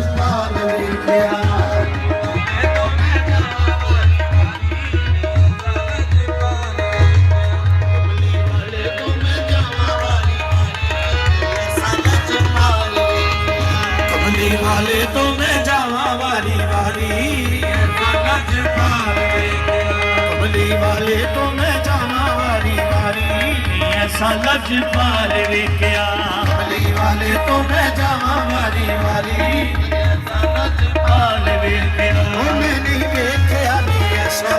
पाल वेख्या वाले तो मैं जावा वारी वारी कमली वाले तो मैं जावा वारी वारी ऐसा लज पाल वेख्या कमली वाले तो मैं जावा वारी वारी ऐसा लज पाल वेख्या मैं नहीं वेख्या नहीं ऐसा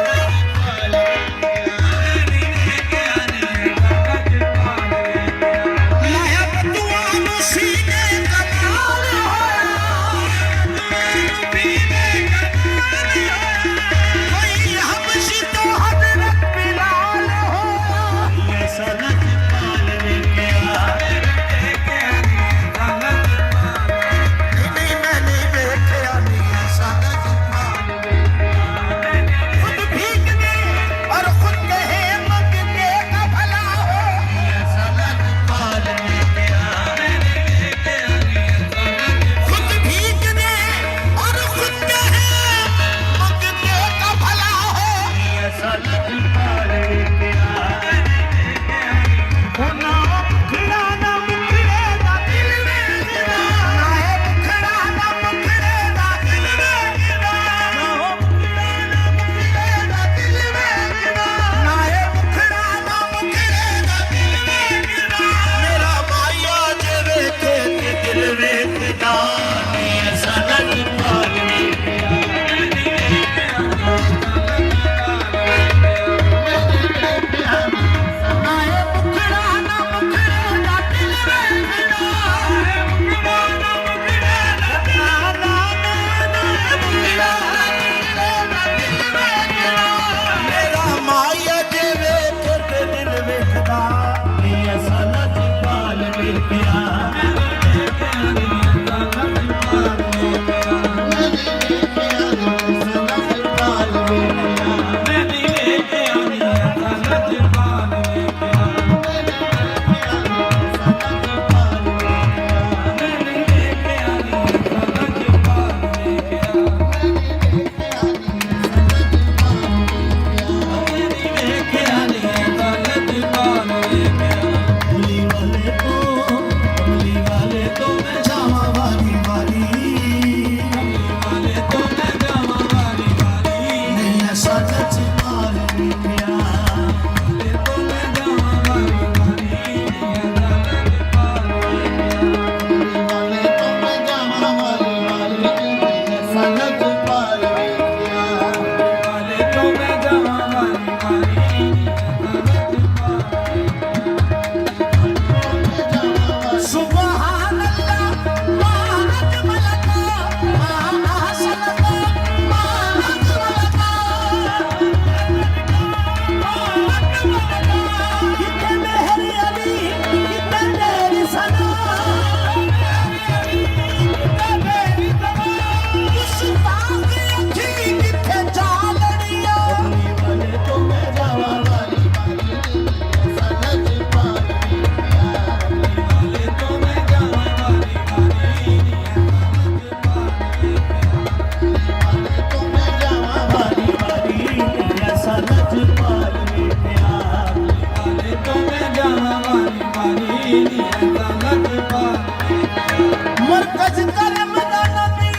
मरकज करम दा नबी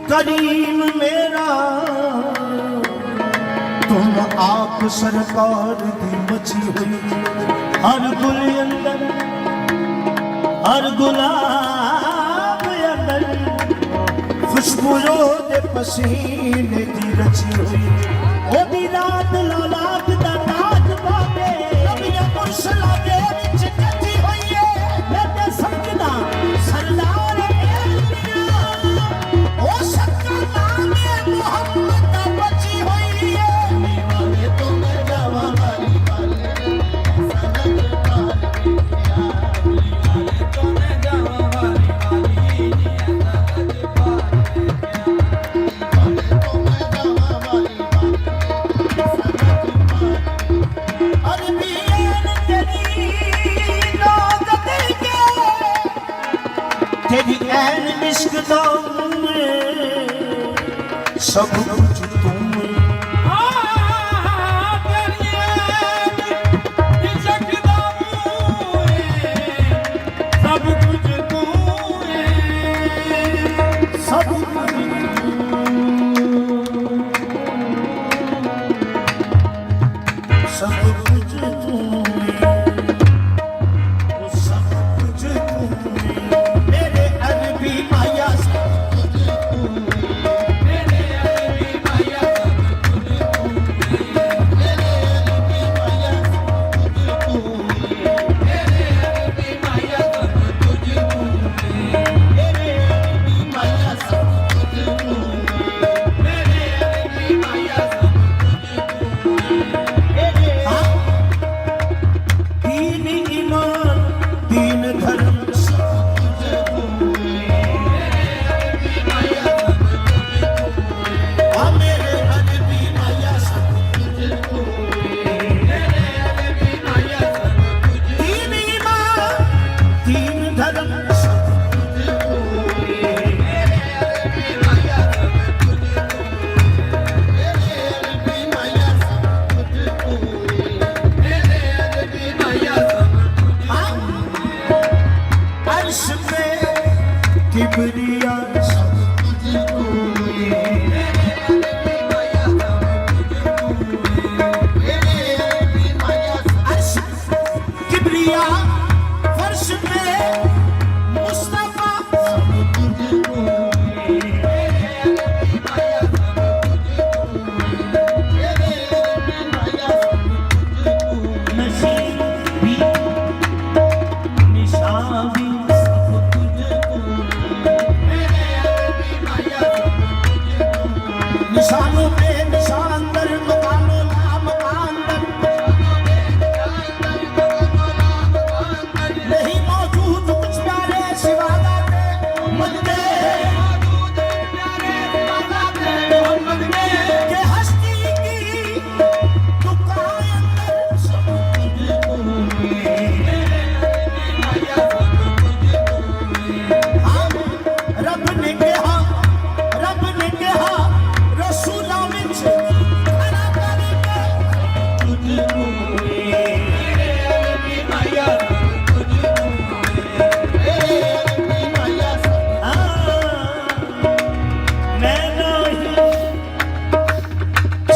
करीम मेरा तुम आप सरकार दी मची हुई हर गुल अंदर हर गुलाब अंदर खुशबू दे पसीने दी रची हुई ओदी रात लालाक दा ताज पावे नबिया मुरसला दे विच कठी होई है मैं ते समझदा सरदार एलिया ओ सच्चा नाम है मोहम्मद दा बची हुई है दीवाने तो मैं जावा वाली वाले तेरी ऐन इश्क दाऊं सब कुछ तुम सब कुछ तू सब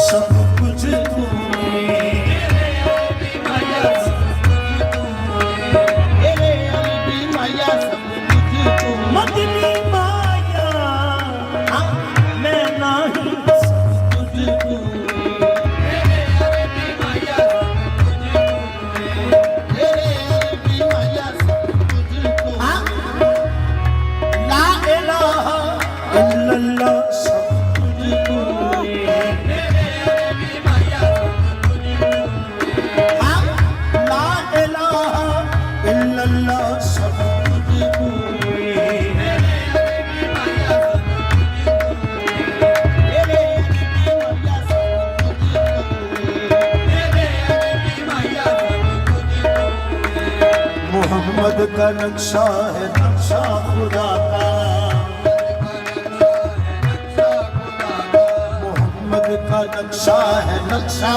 सब कुछ तू मोहम्मद का नक्शा है नक्शा खुदा का मोहम्मद का नक्शा है नक्शा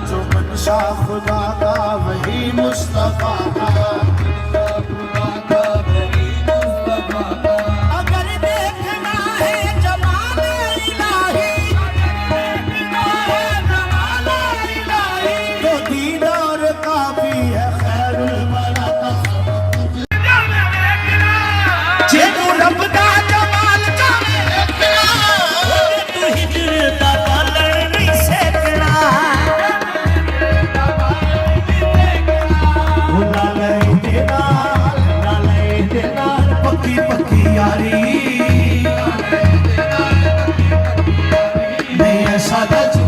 जो मनशा खुदा का वही मुस्तफा का अगर देखना है जमाल इलाही ऐसा लजपाल